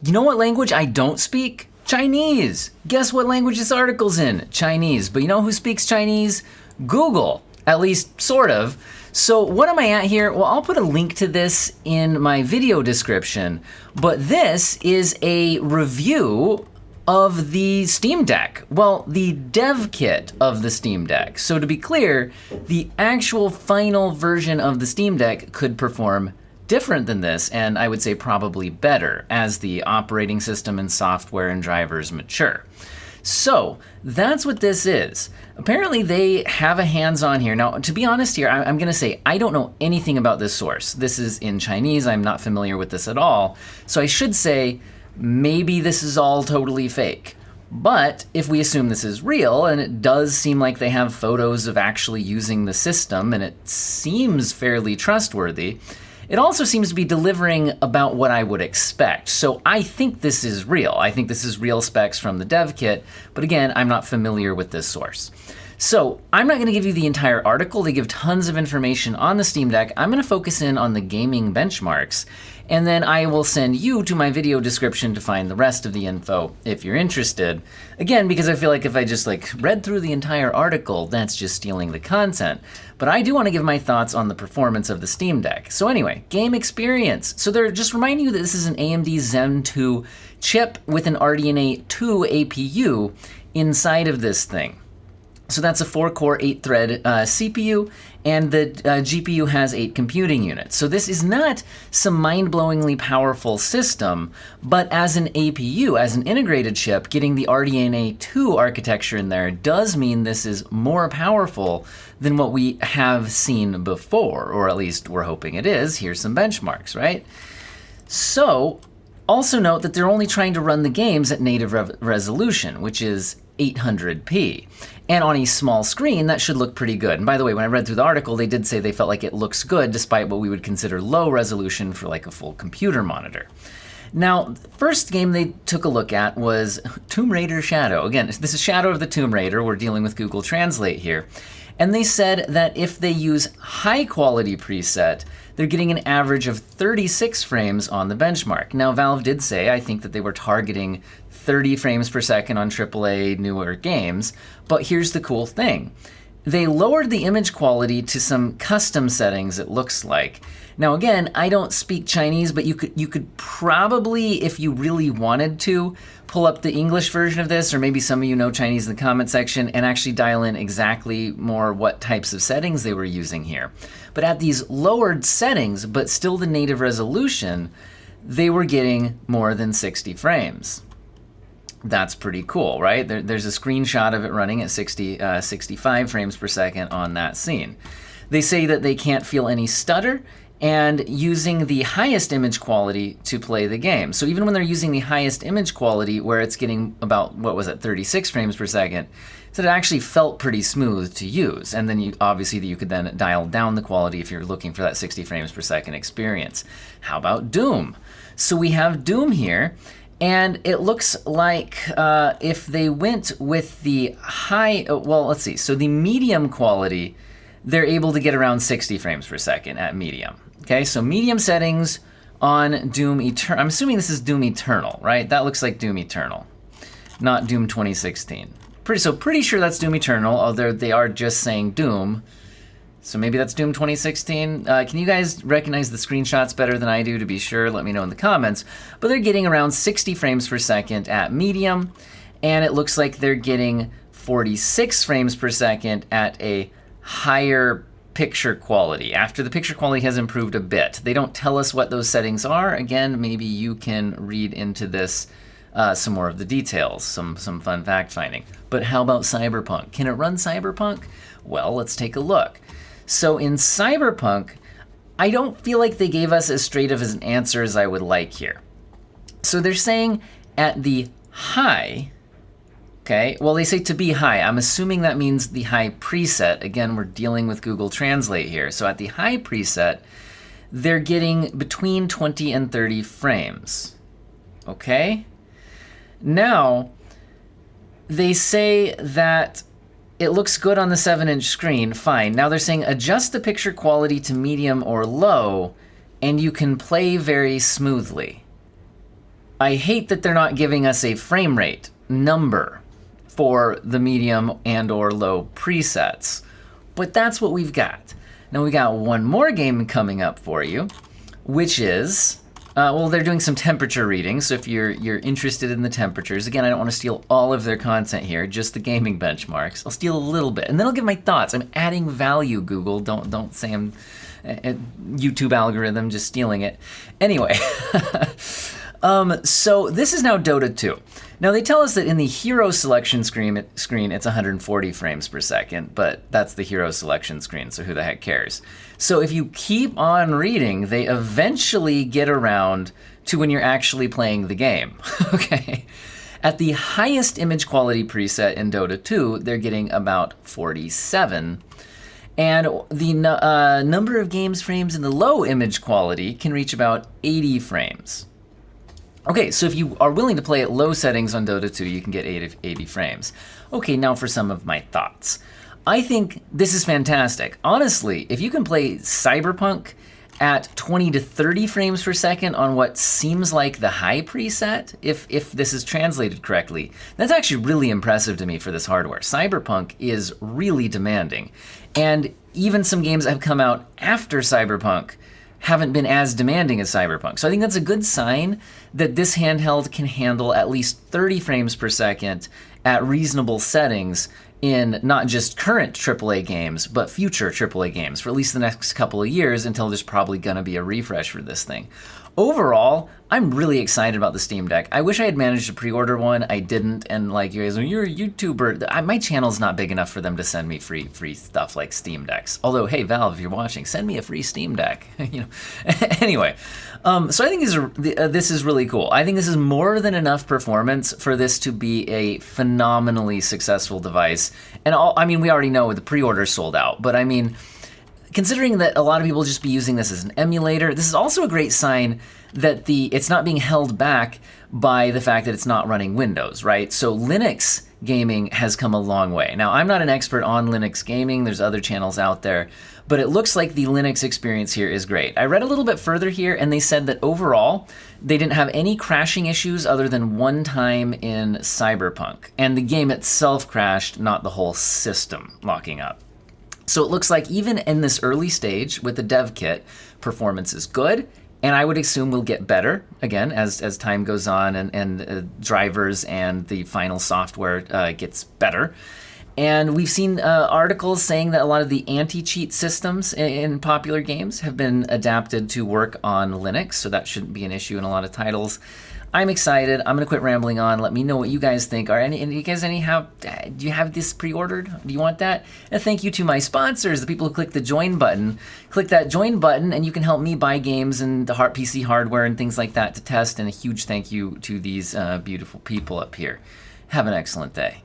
You know what language I don't speak? Chinese. Guess what language this article's in? Chinese. But you know who speaks Chinese? Google. At least, sort of. So what am I at here? Well, I'll put a link to this in my video description, but this is a review of the Steam Deck. Well, the dev kit of the Steam Deck. So to be clear, the actual final version of the Steam Deck could perform different than this, and I would say probably better as the operating system and software and drivers mature. So that's what this is. Apparently they have a hands-on here. Now, to be honest here, I'm gonna say I don't know anything about this source. This is in Chinese, I'm not familiar with this at all. So I should say, maybe this is all totally fake. But if we assume this is real, and it does seem like they have photos of actually using the system, and it seems fairly trustworthy, it also seems to be delivering about what I would expect. So I think this is real. I think this is real specs from the dev kit, but again, I'm not familiar with this source. So I'm not gonna give you the entire article. They give tons of information on the Steam Deck. I'm gonna focus in on the gaming benchmarks, and then I will send you to my video description to find the rest of the info if you're interested. Again, because I feel like if I just read through the entire article, that's just stealing the content. But I do want to give my thoughts on the performance of the Steam Deck. So anyway, game experience. So they're just reminding you that this is an AMD Zen 2 chip with an RDNA 2 APU inside of this thing. So that's a 4-core, 8-thread CPU, and the GPU has 8 computing units. So this is not some mind-blowingly powerful system, but as an APU, as an integrated chip, getting the RDNA 2 architecture in there does mean this is more powerful than what we have seen before, or at least we're hoping it is. Here's some benchmarks, right? So also note that they're only trying to run the games at native resolution, which is 800p. And on a small screen, that should look pretty good. And by the way, when I read through the article, they did say they felt like it looks good despite what we would consider low resolution for a full computer monitor. Now, the first game they took a look at was Tomb Raider Shadow. Again, this is Shadow of the Tomb Raider. We're dealing with Google Translate here. And they said that if they use high quality preset, they're getting an average of 36 frames on the benchmark. Now, Valve did say, I think that they were targeting 30 frames per second on AAA newer games, but here's the cool thing. They lowered the image quality to some custom settings, it looks like. Now again, I don't speak Chinese, but you could probably, if you really wanted to, pull up the English version of this, or maybe some of you know Chinese in the comment section, and actually dial in exactly more what types of settings they were using here. But at these lowered settings, but still the native resolution, they were getting more than 60 frames. That's pretty cool, right? There's a screenshot of it running at 65 frames per second on that scene. They say that they can't feel any stutter, and using the highest image quality to play the game. So even when they're using the highest image quality, where it's getting about, 36 frames per second, so it actually felt pretty smooth to use. And then obviously you could then dial down the quality if you're looking for that 60 frames per second experience. How about Doom? So we have Doom here, and it looks like if they went with the high, well, let's see. So the medium quality, they're able to get around 60 frames per second at medium. Okay, so medium settings on Doom Eternal. I'm assuming this is Doom Eternal, right? That looks like Doom Eternal, not Doom 2016. Pretty sure that's Doom Eternal, although they are just saying Doom. So maybe that's Doom 2016. Can you guys recognize the screenshots better than I do? To be sure, let me know in the comments. But they're getting around 60 frames per second at medium, and it looks like they're getting 46 frames per second at a higher picture quality, after the picture quality has improved a bit. They don't tell us what those settings are. Again, maybe you can read into this some more of the details, some fun fact finding. But how about Cyberpunk? Can it run Cyberpunk? Well, let's take a look. So in Cyberpunk, I don't feel like they gave us as straight of an answer as I would like here. So they're saying at the high, okay, well, they say to be high. I'm assuming that means the high preset. Again, we're dealing with Google Translate here. So at the high preset, they're getting between 20 and 30 frames, okay? Now, they say that it looks good on the 7-inch screen, fine. Now they're saying adjust the picture quality to medium or low, and you can play very smoothly. I hate that they're not giving us a frame rate number for the medium and or low presets, but that's what we've got. Now we got one more game coming up for you, which is, well, they're doing some temperature readings, so if you're interested in the temperatures, again, I don't want to steal all of their content here, just the gaming benchmarks. I'll steal a little bit, and then I'll give my thoughts. I'm adding value, Google. Don't say I'm a YouTube algorithm just stealing it. Anyway, so this is now Dota 2. Now they tell us that in the hero selection screen it's 140 frames per second, but that's the hero selection screen, so who the heck cares? So if you keep on reading, they eventually get around to when you're actually playing the game, okay? At the highest image quality preset in Dota 2, they're getting about 47. And the number of games frames in the low image quality can reach about 80 frames. Okay, so if you are willing to play at low settings on Dota 2, you can get 80 frames. Okay, now for some of my thoughts. I think this is fantastic. Honestly, if you can play Cyberpunk at 20 to 30 frames per second on what seems like the high preset, if this is translated correctly, that's actually really impressive to me for this hardware. Cyberpunk is really demanding. And even some games that have come out after Cyberpunk haven't been as demanding as Cyberpunk. So I think that's a good sign that this handheld can handle at least 30 frames per second at reasonable settings in not just current AAA games, but future AAA games for at least the next couple of years until there's probably gonna be a refresh for this thing. Overall, I'm really excited about the Steam Deck. I wish I had managed to pre-order one. I didn't, and like you guys, you're a YouTuber. My channel's not big enough for them to send me free stuff like Steam Decks. Although, hey Valve, if you're watching, send me a free Steam Deck. You know. Anyway, so I think this is really cool. I think this is more than enough performance for this to be a phenomenally successful device. And I mean, we already know the pre-order sold out, but I mean, considering that a lot of people just be using this as an emulator, this is also a great sign that it's not being held back by the fact that it's not running Windows, right? So Linux gaming has come a long way. Now, I'm not an expert on Linux gaming. There's other channels out there, but it looks like the Linux experience here is great. I read a little bit further here, and they said that overall, they didn't have any crashing issues other than one time in Cyberpunk. And the game itself crashed, not the whole system locking up. So it looks like even in this early stage with the dev kit, performance is good, and I would assume will get better, again, as time goes on and drivers and the final software gets better. And we've seen articles saying that a lot of the anti-cheat systems in popular games have been adapted to work on Linux, so that shouldn't be an issue in a lot of titles. I'm excited. I'm gonna quit rambling on. Let me know what you guys think. Do you guys do you have this pre-ordered? Do you want that? And thank you to my sponsors, the people who click the join button. Click that join button and you can help me buy games and the PC hardware and things like that to test. And a huge thank you to these beautiful people up here. Have an excellent day.